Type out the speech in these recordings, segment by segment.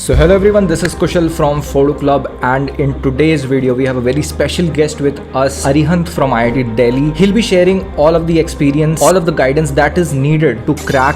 So hello everyone, this is Kushal from Fodu Club, and in today's video we have a very special guest with us, Arihant from IIT Delhi. He'll be sharing all of the experience, all of the guidance that is needed to crack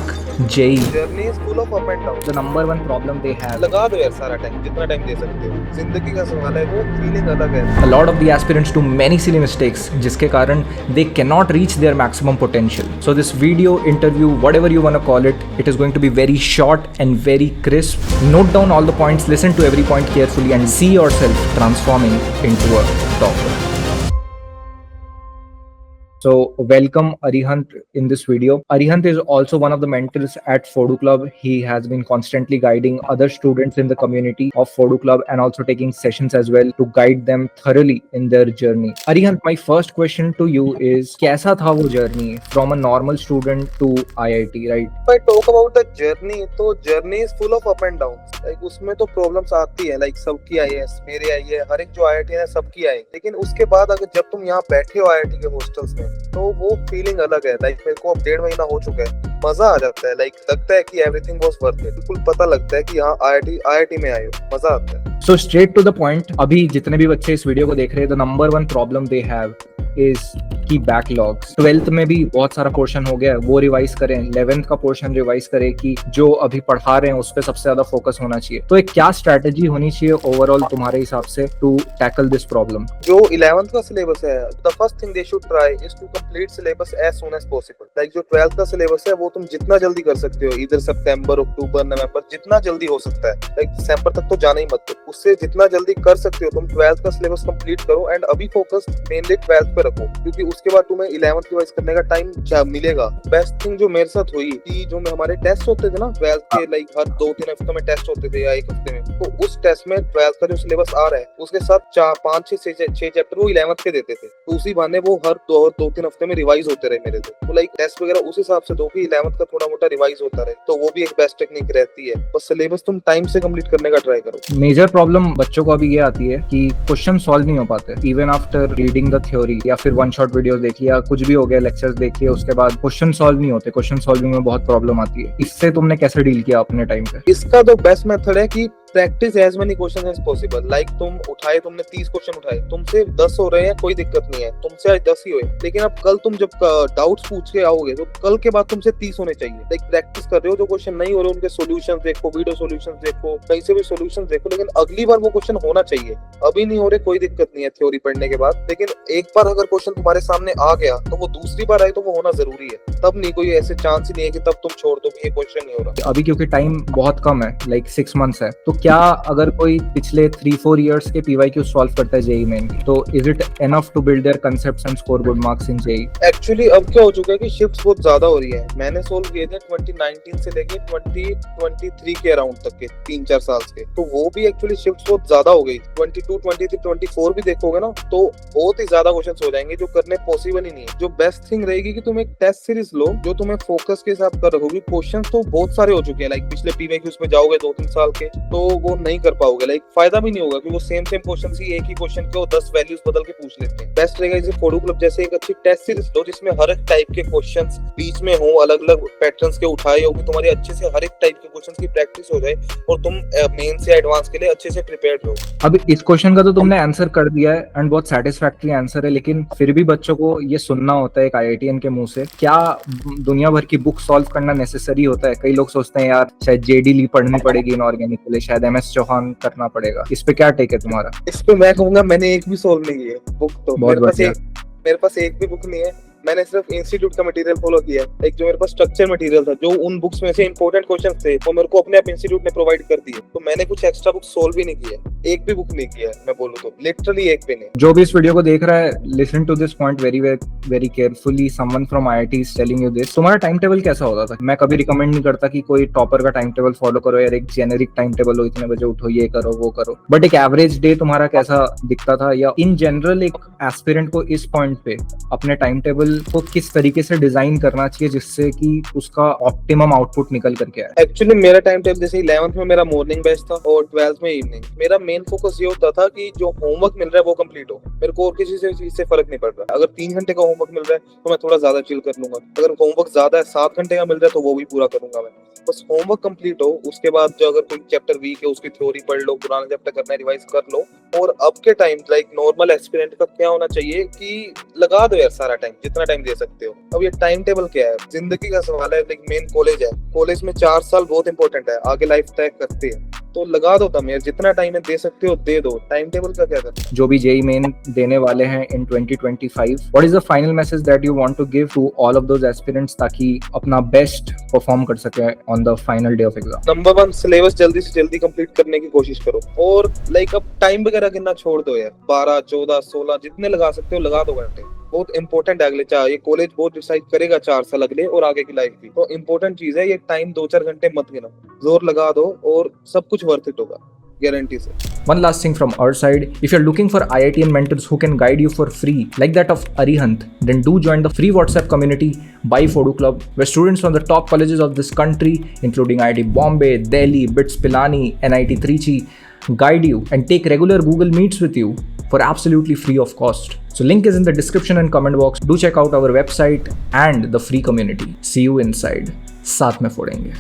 JEE. Journey is full of up and down. The number one problem they have. लगा दो यार सारा time, जितना time दे सकते हो। जिंदगी का सवाल है, वो फीलिंग अलग है। A lot of the aspirants do many silly mistakes, जिसके कारण they cannot reach their maximum potential. So this video, interview, whatever you want to call it, it is going to be very short and very crisp. Note down all the points, listen to every point carefully, and see yourself transforming into a topper. So welcome Arihant in this video. Arihant is also one of the mentors at Fodu Club. He has been constantly guiding other students in the community of Fodu Club and also taking sessions as well to guide them thoroughly in their journey. Arihant, my first question to you is, कैसा था वो journey from a normal student to IIT, right? If I talk about the journey, तो journey is full of up and downs. Like उसमें तो problems आती है, like सबकी आई है, मेरी आई है, हर एक जो IIT है सबकी आई। लेकिन उसके बाद अगर जब तुम यहाँ बैठे हो IIT के hostels में, तो वो फीलिंग अलग है। लाइक मेरे को अब 1.5 महीना हो चुका है, मजा आ जाता है। लाइक लगता है कि एवरीथिंग वाज वर्थ इट। बिल्कुल पता लगता है कि हाँ IIT में आए हो, मजा आता है। So straight to the point, अभी जितने भी बच्चे इस वीडियो को देख रहे हैं, the number one problem they have is की बैकलॉग्स। 12th में भी बहुत सारा पोर्शन हो गया है, वो रिवाइज करें। 11th का पोर्शन रिवाइज करें कि जो अभी पढ़ा रहे हैं उस पर सबसे ज्यादा फोकस होना चाहिए। तो एक क्या स्ट्रेटेजी होनी चाहिए ओवरऑल तुम्हारे हिसाब से टू टैकल दिस प्रॉब्लम? जो 11th का सिलेबस है, the first thing they should try is to complete syllabus as soon as possible. Like जो 12th का सिलेबस है वो तुम जितना जल्दी कर सकते हो, इधर सितंबर, अक्टूबर, नवंबर, जितना जल्दी हो सकता है। लाइक दिसंबर तक तो जाना ही मत दो, उससे जितना जल्दी कर सकते हो तुम 12th का सिलेबस कंप्लीट करो। एंड अभी फोकस मेनली 12th पे रखो, क्योंकि उसके बाद तुम्हें 11th रिवाइज करने का टाइम मिलेगा। बेस्ट थिंग जो मेरे साथ हुई कि जो हमारे टेस्ट होते थे ना 12th के, लाइक हर 2-3 हफ्ते में टेस्ट होते थे या एक हफ्ते में, तो उस टेस्ट में 12th का जो सिलेबस आ रहा है उसके साथ 4-5-6 चैप्टर वो 11th के देते थे। तो उसी बहाने वो हर 2-3 हफ्ते में रिवाइज होते रहे मेरे तो लाइक टेस्ट वगैरह उस हिसाब से दो कि 11th का थोड़ा मोटा रिवाइज होता रहे। तो वो भी एक बेस्ट टेक्निक रहती है। बस सिलेबस तुम टाइम से कंप्लीट करने का ट्राई करो। मेजर प्रॉब्लम बच्चों को अभी ये आती है कि क्वेश्चन सॉल्व नहीं हो पाते even after reading the theory, या फिर वन शॉट वीडियो देख लिया, कुछ भी हो गया, लेक्चर्स देख लिया, उसके बाद क्वेश्चन सॉल्व नहीं होते। क्वेश्चन सॉल्विंग में बहुत प्रॉब्लम आती है। इससे तुमने कैसे डील किया अपने टाइम पे? इसका तो बेस्ट मेथड है कि practice as many question as possible. Like तुमने 30 क्वेश्चन उठाए, तुमसे 10 हो रहे हैं, कोई दिक्कत नहीं है, तुमसे आज 10 ही हुए। लेकिन अब कल तुम जब डाउट्स पूछ के आओगे तो कल के बाद तुमसे 30 होने चाहिए। लाइक प्रैक्टिस कर रहे हो, जो क्वेश्चन नहीं हो रहे उनके सॉल्यूशंस देखो, वीडियो सॉल्यूशंस देखो, कहीं से भी सॉल्यूशंस देखो, लेकिन अगली बार वो क्वेश्चन होना चाहिए। अभी नहीं हो रहे कोई दिक्कत नहीं है थ्योरी पढ़ने के बाद, लेकिन एक बार अगर क्वेश्चन तुम्हारे सामने आ गया तो वो दूसरी बार आए तो वो होना जरूरी है। तब नहीं, कोई ऐसे चांस ही नहीं है कि तब तुम छोड़ दो कि ये क्वेश्चन नहीं हो रहा। अभी क्योंकि टाइम बहुत कम है, लाइक 6 मंथ्स है, तो क्या अगर कोई पिछले 3-4 इयर्स के PYQ सॉल्व करता है JEE मेन, तो is it enough to build their concepts and score good marks in JEE? Actually अब क्या हो चुका है कि शिफ्ट्स बहुत ज्यादा हो रही है। मैंने सोल्व किए थे 2019 से लेके 2023 के अराउंड तक के 3-4 साल के, तो वो भी एक्चुअली शिफ्ट्स बहुत ज्यादा हो गई। 22, 23, 24 भी देखोगे ना तो बहुत ही ज्यादा क्वेश्चंस हो जाएंगे जो करने पॉसिबल ही नहीं है। जो बेस्ट थिंग रहेगी कि तुम एक टेस्ट सीरीज लो जो तुम्हें फोकस के साथ कर रखोगी। क्वेश्चंस तो बहुत सारे हो चुके हैं, लाइक पिछले PYQs में जाओगे 2-3 साल के तो वो नहीं कर पाओगे। लाइक फायदा भी नहीं होगा कि वो सेम क्वेश्चन ही, एक ही क्वेश्चन के 10 वैल्यूज बदल के पूछ लेते हैं। बेस्ट रहेगा इसे फोडू क्लब जैसे एक अच्छी टेस्ट सीरीज लो जिसमें हर एक टाइप के क्वेश्चंस बीच में हो, अलग अलग पैटर्न्स के उठाए हो, कि तुम्हारी अच्छे से हर एक टाइप के क्वेश्चंस की प्रैक्टिस हो जाए और तुम मेन से एडवांस के लिए अच्छे से प्रिपेयर्ड हो। अब इस क्वेश्चन का तो तुमने आंसर कर दिया है एंड बहुत सेटिस्फैक्टरी आंसर है, लेकिन फिर भी बच्चों को ये सुनना होता है एक IITian के मुंह से, क्या दुनिया भर की बुक सॉल्व करना नेसेसरी होता है? कई लोग सोचते हैं यार शायद JD ली पढ़नी पड़ेगी इनऑर्गेनिक के लिए, शायद MS चौहान करना पड़ेगा। इस पे क्या टेक है तुम्हारा? इस पे मैं कहूंगा मैंने एक भी सोल्व नहीं की है बुक। तो मेरे पास एक भी बुक नहीं है। मैंने सिर्फ इंस्टीट्यूट का मटेरियल फॉलो किया है। एक जो मेरे पास स्ट्रक्चर मटेरियल था, जो उन बुक्स में से इंपॉर्टेंट क्वेश्चंस थे वो मेरे को अपने आप इंस्टीट्यूट ने प्रोवाइड कर दिए। तो मैंने कुछ एक्स्ट्रा बुक सोल्व भी नहीं किया, एक भी बुक नहीं किया है। मैं बोलूं तो लिटरली एक भी नहीं। जो भी इस वीडियो को देख रहा है, listen to this point very very carefully. Someone from IIT is telling you this. तुम्हारा टाइम टेबल कैसा होता था? मैं कभी रिकमेंड नहीं करता कि कोई टॉपर का टाइम टेबल फॉलो करो यार, एक जेनेरिक टाइम टेबल हो, इतने बजे उठो, ये करो वो करो, बट एक एवरेज डे तुम्हारा कैसा दिखता था? या इन जनरल एक एस्पिरेंट को इस पॉइंट पे अपने टाइम टेबल को किस तरीके से डिजाइन करना चाहिए जिससे कि उसका ऑप्टिमम आउटपुट निकल करके आए? एक्चुअली मेरा टाइम टेबल जैसे 11th में मेरा मॉर्निंग बैच था और 12th में इवनिंग। मेरा मेन फोकस ये होता था कि जो होमवर्क मिल रहा है वो कंप्लीट हो। मेरे को और किसी चीज से फर्क नहीं पड़ रहा। अगर 3 घंटे का होमवर्क मिल रहा है तो मैं थोड़ा ज्यादा चिल कर लूंगा। अगर होमवर्क ज्यादा है 7 घंटे का मिल रहा है तो वो भी पूरा करूंगा मैं। बस होमवर्क कंप्लीट हो, उसके बाद जो अगर कोई चैप्टर वीक है उसकी थ्योरी पढ़ लो, पुराना चैप्टर करना है रिवाइज कर लो। और अब के टाइम लाइक नॉर्मल एस्पिरेंट का क्या होना चाहिए कि लगा दो यार सारा टाइम, जितना टाइम दे सकते हो। अब ये टाइम टेबल क्या है, जिंदगी का सवाल है। लाइक मेन कॉलेज है, कॉलेज में 4 साल बहुत इंपॉर्टेंट है, आगे लाइफ तय करती है। तो लगा दो तुम यार, जितना टाइम है दे सकते हो दे दो। टाइम टेबल का क्या करना है। जो भी जेई मेन देने वाले हैं in 2025, what is the final message that you want to give to all of those aspirants ताकि अपना बेस्ट परफॉर्म कर सके on the final day of exam? Number 1, syllabus जल्दी से जल्दी कंप्लीट करने की कोशिश करो। और लाइक अब टाइम वगैरह गिनना छोड़ दो यार, 12, 14, 16 जितने लगा सकते हो लगा दो घंटे। बहुत इंपॉर्टेंट है अगले 4, ये कॉलेज बहुत डिसाइड करेगा 4 साल अगले और आगे की लाइफ भी। तो इंपॉर्टेंट चीज है ये टाइम, 2-4 घंटे मत गिनो, जोर लगा दो और सब कुछ वर्थ इट होगा, गारंटी से। One last thing from our side, if you're looking for IITian mentors who can guide you for free, like that of Arihant, then do join the free WhatsApp community by Fodu Club, where students from the top colleges of this country, including IIT Bombay, Delhi, BITS Pilani, NIT Trichy, guide you and take regular Google Meets with you for absolutely free of cost. So link is in the description and comment box. Do check out our website and the free community. See you inside. साथ में फोड़ेंगे।